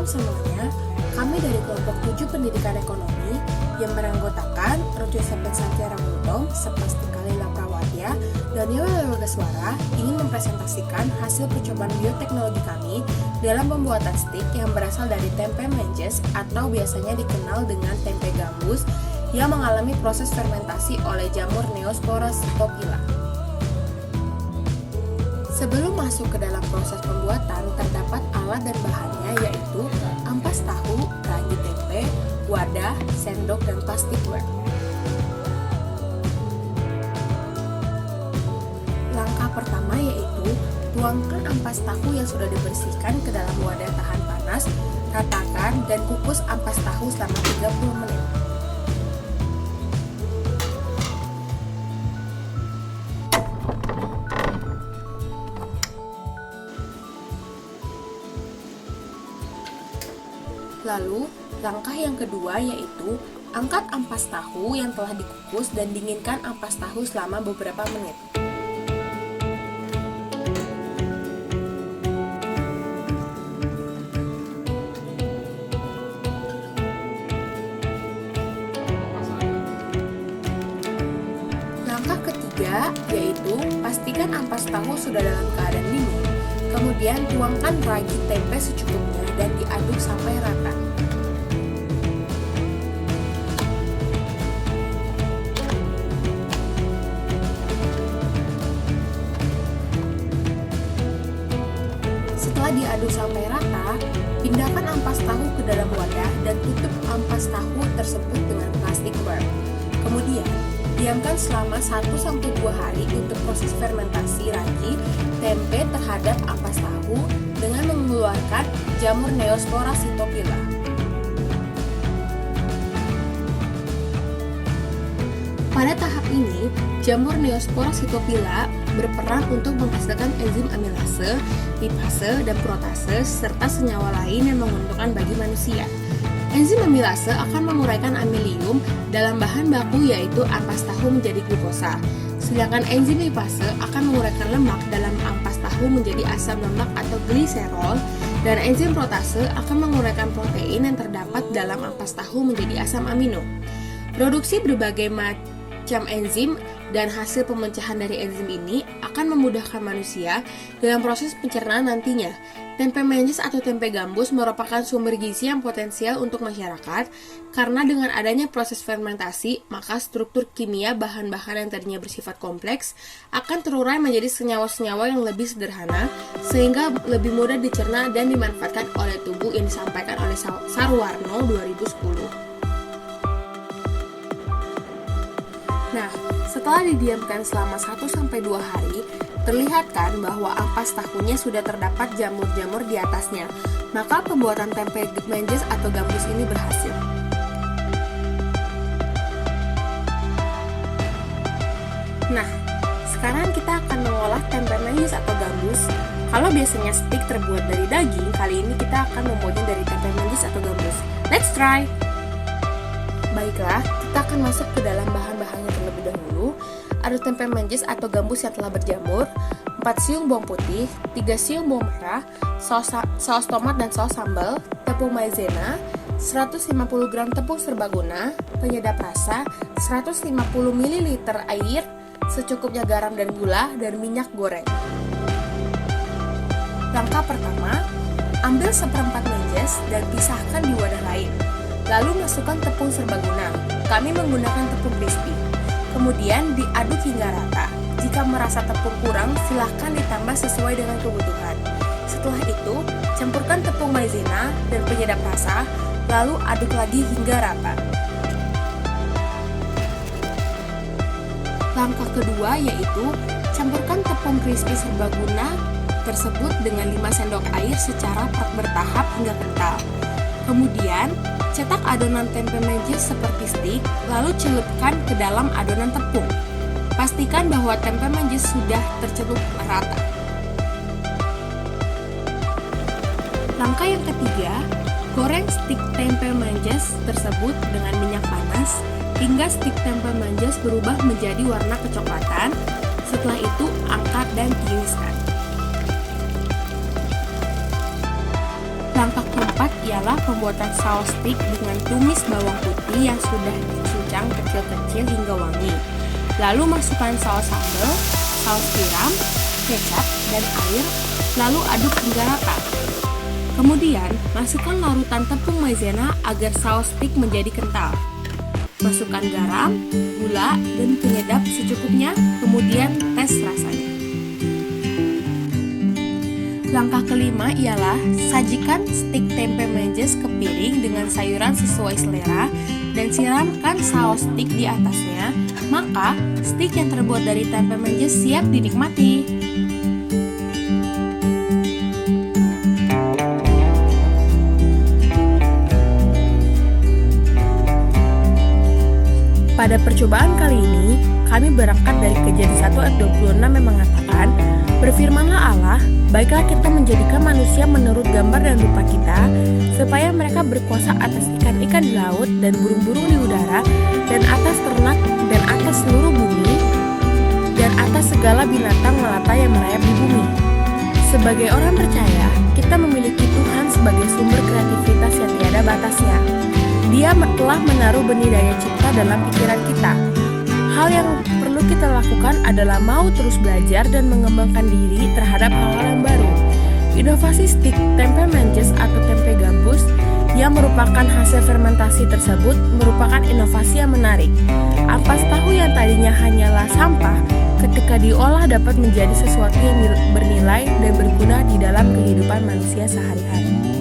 semuanya, kami dari kelompok 7 Pendidikan Ekonomi yang beranggotakan Rojo Sepensantya Ramudom, Sepastika Lila Prawadya, dan Yola Logaswara ingin mempresentasikan hasil percobaan bioteknologi kami dalam pembuatan stik yang berasal dari tempe menjes atau biasanya dikenal dengan tempe gambus yang mengalami proses fermentasi oleh jamur Neospora cytophila. Sebelum masuk ke dalam proses pembuatan, terdapat alat dan bahannya yaitu ampas tahu, ragi tempe, wadah, sendok, dan plastikware. Langkah pertama yaitu tuangkan ampas tahu yang sudah dibersihkan ke dalam wadah tahan panas, ratakan, dan kukus ampas tahu selama 30 menit. Lalu, langkah yang kedua yaitu angkat ampas tahu yang telah dikukus dan dinginkan ampas tahu selama beberapa menit. Langkah ketiga yaitu pastikan ampas tahu sudah dalam keadaan dingin. Kemudian tuangkan ragi tempe secukupnya dan diaduk sampai rata. Setelah diaduk sampai rata, pindahkan ampas tahu ke dalam wadah dan tutup ampas tahu tersebut dengan plastik wrap. Kemudian, diamkan selama 1-2 hari untuk proses fermentasi ragi tempe terhadap ampas tahu dengan mengeluarkan jamur Neospora cytophila. Pada tahap ini, jamur Neospora cytophila berperan untuk menghasilkan enzim amilase, lipase, dan protase serta senyawa lain yang menguntungkan bagi manusia. Enzim amilase akan menguraikan amilium dalam bahan baku yaitu ampas tahu menjadi glukosa. Sedangkan enzim lipase akan menguraikan lemak dalam ampas tahu menjadi asam lemak atau gliserol, dan enzim protase akan menguraikan protein yang terdapat dalam ampas tahu menjadi asam amino. Produksi berbagai macam enzim dan hasil pemecahan dari enzim ini akan memudahkan manusia dalam proses pencernaan nantinya. Tempe menjes atau tempe gambus merupakan sumber gizi yang potensial untuk masyarakat karena dengan adanya proses fermentasi, maka struktur kimia bahan-bahan yang tadinya bersifat kompleks akan terurai menjadi senyawa-senyawa yang lebih sederhana sehingga lebih mudah dicerna dan dimanfaatkan oleh tubuh yang disampaikan oleh Sarwarno 2010. Nah, setelah didiamkan selama 1-2 hari, terlihatkan bahwa ampas tahunya sudah terdapat jamur-jamur di atasnya, maka pembuatan tempe menjes atau gambus ini berhasil. Nah, sekarang kita akan mengolah tempe menjes atau gambus. Kalau biasanya stik terbuat dari daging, kali ini kita akan membuatnya dari tempe menjes atau gambus. Let's try! Baiklah, kita akan masuk ke dalam bahan-bahannya terlebih dahulu. Ada tempe menjes atau gambus yang telah berjamur, 4 siung bawang putih, 3 siung bawang merah, saus tomat dan saus sambal, tepung maizena, 150 gram tepung serbaguna, penyedap rasa, 150 ml air, secukupnya garam dan gula, dan minyak goreng. Langkah pertama, ambil seperempat menjes dan pisahkan di wadah lain. Lalu masukkan tepung serbaguna. Kami menggunakan tepung crispy. Kemudian diaduk hingga rata. Jika merasa tepung kurang, silahkan ditambah sesuai dengan kebutuhan. Setelah itu, campurkan tepung maizena dan penyedap rasa, lalu aduk lagi hingga rata. Langkah kedua yaitu campurkan tepung crispy serbaguna tersebut dengan 5 sendok air secara bertahap hingga kental. Kemudian, cetak adonan tempe menjes seperti stik, lalu celupkan ke dalam adonan tepung. Pastikan bahwa tempe menjes sudah tercelup rata. Langkah yang ketiga, goreng stik tempe menjes tersebut dengan minyak panas hingga stik tempe menjes berubah menjadi warna kecoklatan. Setelah itu, angkat dan tiriskan. Langkah keempat ya ialah pembuatan saus stik dengan tumis bawang putih yang sudah dicincang kecil-kecil hingga wangi. Lalu masukkan saus sambal, saus tiram, kecap, dan air, lalu aduk hingga rata. Kemudian, masukkan larutan tepung maizena agar saus stik menjadi kental. Masukkan garam, gula, dan penyedap secukupnya, kemudian tes rasanya. Langkah kelima ialah sajikan stik tempe menjes ke piring dengan sayuran sesuai selera dan siramkan saus stik di atasnya, maka stik yang terbuat dari tempe menjes siap dinikmati. Pada percobaan kali ini, kami berangkat dari Kejadian 1 ayat 26 yang mengatakan, "Berfirmanlah Allah, baiklah kita menjadikan manusia menurut gambar dan rupa kita, supaya mereka berkuasa atas ikan-ikan di laut dan burung-burung di udara, dan atas ternak dan atas seluruh bumi, dan atas segala binatang melata yang merayap di bumi." Sebagai orang percaya, kita memiliki Tuhan sebagai sumber kreativitas yang tiada batasnya. Dia telah menaruh benih daya cipta dalam pikiran kita. Hal yang perlu kita lakukan adalah mau terus belajar dan mengembangkan diri terhadap hal-hal yang baru. Inovasi stik tempe menjes atau tempe gambus yang merupakan hasil fermentasi tersebut merupakan inovasi yang menarik. Ampas tahu yang tadinya hanyalah sampah, ketika diolah dapat menjadi sesuatu yang bernilai dan berguna di dalam kehidupan manusia sehari-hari.